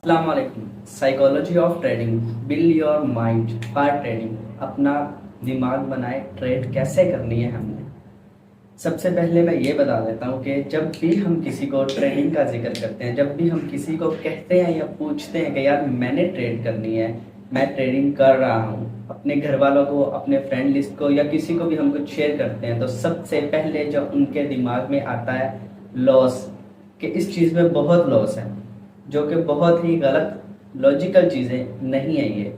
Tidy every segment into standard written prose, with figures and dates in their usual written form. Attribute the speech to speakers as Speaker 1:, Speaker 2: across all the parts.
Speaker 1: अस्सलाम वालेकुम। Psychology of trading, build your mind for trading. अपना दिमाग बनाए, ट्रेड कैसे करनी है हमने। सबसे पहले मैं ये बता देता हूँ कि जब भी हम किसी को ट्रेडिंग का जिक्र करते हैं, जब भी हम किसी को कहते हैं या पूछते हैं कि यार मैंने ट्रेड करनी है, मैं ट्रेडिंग कर रहा हूँ, अपने घर वालों को, अपने फ्रेंड लिस्ट को या किसी को भी हम कुछ शेयर करते हैं, तो सबसे पहले जो उनके दिमाग में आता है लॉस, कि इस चीज़ में बहुत लॉस है, जो कि बहुत ही गलत लॉजिकल चीज़ें नहीं है ये।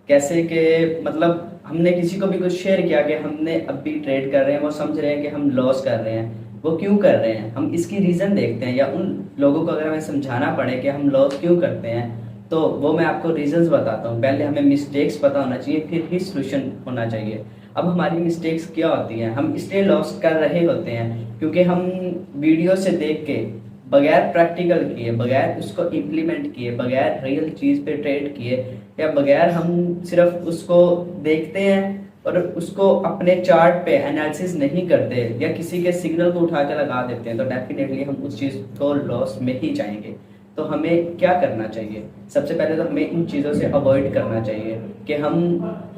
Speaker 1: कैसे कि मतलब हमने किसी को भी कुछ शेयर किया कि हमने अभी ट्रेड कर रहे हैं, वो समझ रहे हैं कि हम लॉस कर रहे हैं। वो क्यों कर रहे हैं, हम इसकी रीज़न देखते हैं, या उन लोगों को अगर हमें समझाना पड़े कि हम लॉस क्यों करते हैं, तो वो मैं आपको रीजंस बताता हूँ। पहले हमें मिस्टेक्स पता होना चाहिए, फिर ही सोल्यूशन होना चाहिए। अब हमारी मिस्टेक्स क्या होती हैं, हम इसलिए लॉस कर रहे होते हैं क्योंकि हम वीडियो से देख के बगैर प्रैक्टिकल किए, बगैर उसको इम्प्लीमेंट किए, बगैर रियल चीज़ पे ट्रेड किए, या बगैर हम सिर्फ उसको देखते हैं और उसको अपने चार्ट पे एनालिसिस नहीं करते, या किसी के सिग्नल को उठा के लगा देते हैं, तो डेफिनेटली हम उस चीज़ को लॉस में ही जाएंगे। तो हमें क्या करना चाहिए, सबसे पहले तो हमें इन चीज़ों से अवॉइड करना चाहिए कि हम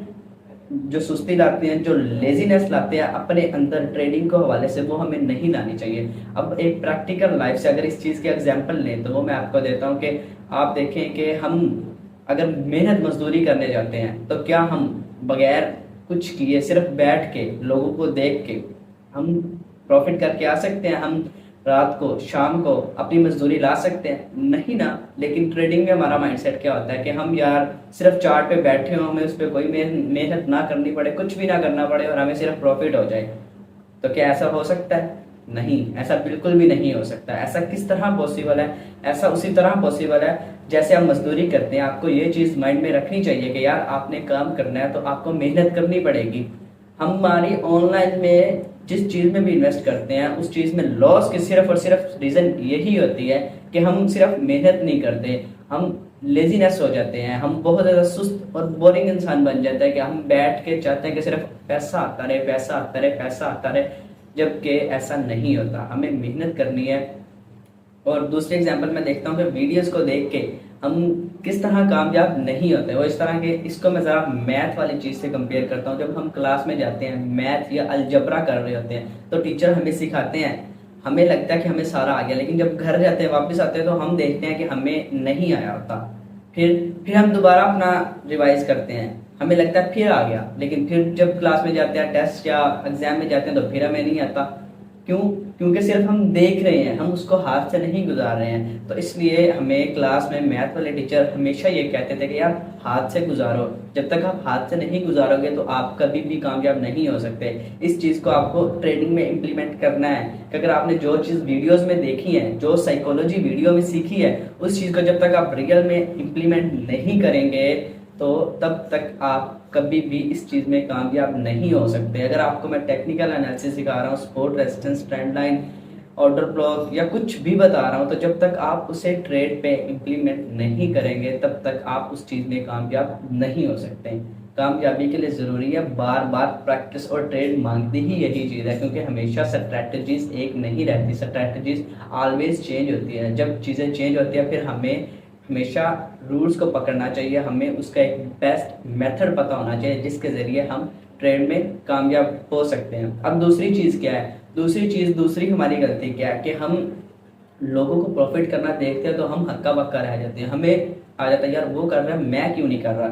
Speaker 1: जो सुस्ती लाते हैं, जो लेजीनेस लाते हैं अपने अंदर ट्रेडिंग के हवाले से, वो हमें नहीं लानी चाहिए। अब एक प्रैक्टिकल लाइफ से अगर इस चीज़ के एग्जांपल लें, तो वो मैं आपको देता हूँ कि आप देखें कि हम अगर मेहनत मजदूरी करने जाते हैं, तो क्या हम बगैर कुछ किए, सिर्फ बैठ के लोगों को देख के हम प्रॉफिट करके आ सकते हैं? हम रात को, शाम को अपनी मजदूरी ला सकते हैं? नहीं ना। लेकिन ट्रेडिंग में हमारा माइंडसेट क्या होता है कि हम यार सिर्फ चार्ट पे बैठे हों, हमें उस पर कोई मेहनत ना करनी पड़े, कुछ भी ना करना पड़े, और हमें सिर्फ प्रॉफिट हो जाए। तो क्या ऐसा हो सकता है? नहीं, ऐसा बिल्कुल भी नहीं हो सकता। ऐसा किस तरह पॉसिबल है? ऐसा उसी तरह पॉसिबल है जैसे हम मजदूरी करते हैं। आपको ये चीज़ माइंड में रखनी चाहिए कि यार आपने काम करना है तो आपको मेहनत करनी पड़ेगी। हमारी ऑनलाइन में जिस चीज़ में भी इन्वेस्ट करते हैं, उस चीज़ में लॉस की सिर्फ और सिर्फ रीज़न यही होती है कि हम सिर्फ मेहनत नहीं करते, हम लेजीनेस हो जाते हैं, हम बहुत ज़्यादा सुस्त और बोरिंग इंसान बन जाता है कि हम बैठ के चाहते हैं कि सिर्फ पैसा आता रहे, पैसा आता रहे, पैसा आता रहे, जबकि ऐसा नहीं होता। हमें मेहनत करनी है। और दूसरे एग्जांपल मैं देखता हूँ कि वीडियोस को देख के हम किस तरह कामयाब नहीं होते। वो इस तरह के, इसको मैं ज़रा मैथ वाली चीज़ से कंपेयर करता हूँ। जब हम क्लास में जाते हैं, मैथ या अलजबरा कर रहे होते हैं, तो टीचर हमें सिखाते हैं, हमें लगता है कि हमें सारा आ गया, लेकिन जब घर जाते हैं, वापस आते हैं, तो हम देखते हैं कि हमें नहीं आया होता। फिर हम दोबारा अपना रिवाइज करते हैं, हमें लगता है फिर आ गया, लेकिन फिर जब क्लास में जाते हैं, टेस्ट या एग्जाम में जाते हैं, तो फिर हमें नहीं आता। क्यों? क्योंकि सिर्फ हम देख रहे हैं, हम उसको हाथ से नहीं गुजार रहे हैं। तो इसलिए हमें क्लास में मैथ वाले टीचर हमेशा ये कहते थे कि यार हाथ से गुजारो। जब तक आप हाथ से नहीं गुजारोगे तो आप कभी भी कामयाब नहीं हो सकते। इस चीज़ को आपको ट्रेडिंग में इम्प्लीमेंट करना है कि अगर आपने जो चीज़ वीडियोस में देखी है, जो साइकोलॉजी वीडियो में सीखी है, उस चीज़ को जब तक आप रियल में इम्प्लीमेंट नहीं करेंगे, तो तब तक आप कभी भी इस चीज़ में कामयाब नहीं हो सकते। अगर आपको मैं टेक्निकल एनालिसिस सिखा रहा हूँ, support, resistance, trend line, order block या कुछ भी बता रहा हूँ, तो जब तक आप उसे ट्रेड पे इम्प्लीमेंट नहीं करेंगे, तब तक आप उस चीज़ में कामयाब नहीं हो सकते। कामयाबी के लिए ज़रूरी है बार बार प्रैक्टिस, और ट्रेड मांगती ही यही चीज़ है, क्योंकि हमेशा स्ट्रैटेजीज एक नहीं रहती, स्ट्रैटेजीज ऑलवेज चेंज होती है। जब चीज़ें चेंज होती है, फिर हमें हमेशा रूल्स को पकड़ना चाहिए, हमें उसका एक बेस्ट मेथड पता होना चाहिए जिसके ज़रिए हम ट्रेड में कामयाब हो सकते हैं। अब दूसरी चीज़ क्या है, दूसरी हमारी गलती क्या है कि हम लोगों को प्रॉफिट करना देखते हैं तो हम हक्का बक्का रह जाते हैं। हमें आ जाता है यार वो कर रहा है, मैं क्यों नहीं कर रहा।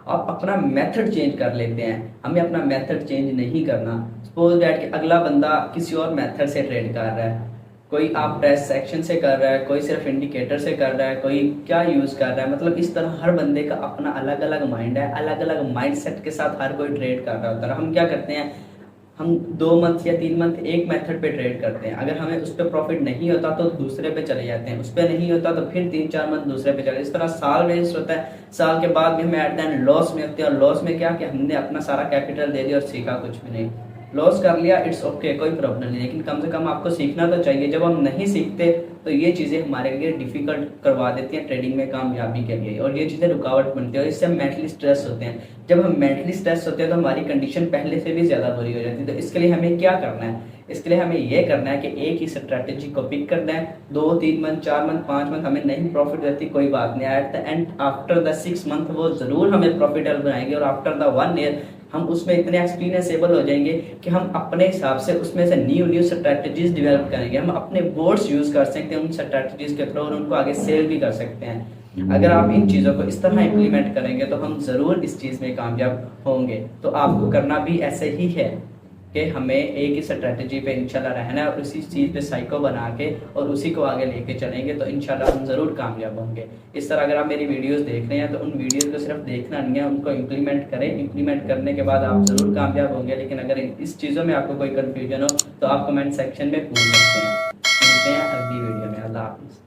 Speaker 1: आप अपना मेथड चेंज कर लेते हैं, हमें अपना मेथड चेंज नहीं करना। सपोज दैट कि अगला बंदा किसी और मेथड से ट्रेड कर रहा है, कोई आप प्रेस सेक्शन से कर रहा है, कोई सिर्फ इंडिकेटर से कर रहा है, कोई क्या यूज़ कर रहा है। मतलब इस तरह हर बंदे का अपना अलग अलग माइंड है, अलग अलग माइंड सेट के साथ हर कोई ट्रेड कर रहा होता है। हम क्या करते हैं, हम 2 मंथ या 3 मंथ एक मेथड पे ट्रेड करते हैं, अगर हमें उस पर प्रॉफिट नहीं होता तो दूसरे पे चले जाते हैं, उस पर नहीं होता तो फिर 3-4 मंथ दूसरे पे चले, इस तरह साल वेस्ट होता है। साल के बाद भी हमें एट द एंड लॉस में होते हैं, और लॉस में क्या कि हमने अपना सारा कैपिटल दे दिया और सीखा कुछ भी नहीं। लॉस कर लिया, इट्स ओके, कोई प्रॉब्लम नहीं, लेकिन कम से कम आपको सीखना तो चाहिए। जब हम नहीं सीखते तो ये चीज़ें हमारे लिए डिफिकल्ट करवा देती हैं ट्रेडिंग में कामयाबी के लिए, और ये चीज़ें रुकावट बनती है, और इससे हम मेंटली स्ट्रेस होते हैं। जब हम मेंटली स्ट्रेस होते हैं तो हमारी कंडीशन पहले से भी ज़्यादा बुरी हो जाती है। तो इसके लिए हमें क्या करना है, इसके लिए हमें ये करना है कि एक ही स्ट्रैटेजी को पिक करना है, 2-3 मंथ 4 मंथ 5 मंथ हमें नहीं प्रॉफिट देती कोई बात नहीं, at the end after the 6 month वो ज़रूर हमें प्रॉफिटेबल बनाएंगे और आफ्टर द 1 ईयर हम उसमें इतने एक्सपीरियंसेबल हो जाएंगे कि हम अपने हिसाब से उसमें से न्यू स्ट्रैटेजीज डेवलप करेंगे, हम अपने बोर्ड्स यूज़ कर सकते हैं उन स्ट्रैटेजीज के थ्रू और उनको आगे सेल भी कर सकते हैं। अगर आप इन चीज़ों को इस तरह इम्प्लीमेंट करेंगे तो हम ज़रूर इस चीज़ में कामयाब होंगे। तो आपको करना भी ऐसे ही है कि हमें एक ही स्ट्रैटेजी पे इंशाल्लाह रहना है और उसी चीज़ पे साइको बना के और उसी को आगे लेके चलेंगे तो इंशाल्लाह हम ज़रूर कामयाब होंगे। इस तरह अगर आप मेरी वीडियोस देख रहे हैं तो उन वीडियोस को सिर्फ देखना नहीं है, उनको इम्प्लीमेंट करें। इम्प्लीमेंट करने के बाद आप ज़रूर कामयाब होंगे। लेकिन अगर इस चीज़ों में आपको कोई कन्फ्यूजन हो तो आप कमेंट सेक्शन में पूछ सकते हैं। मिलते हैं अगली वीडियो में। अल्लाह हाफिज़।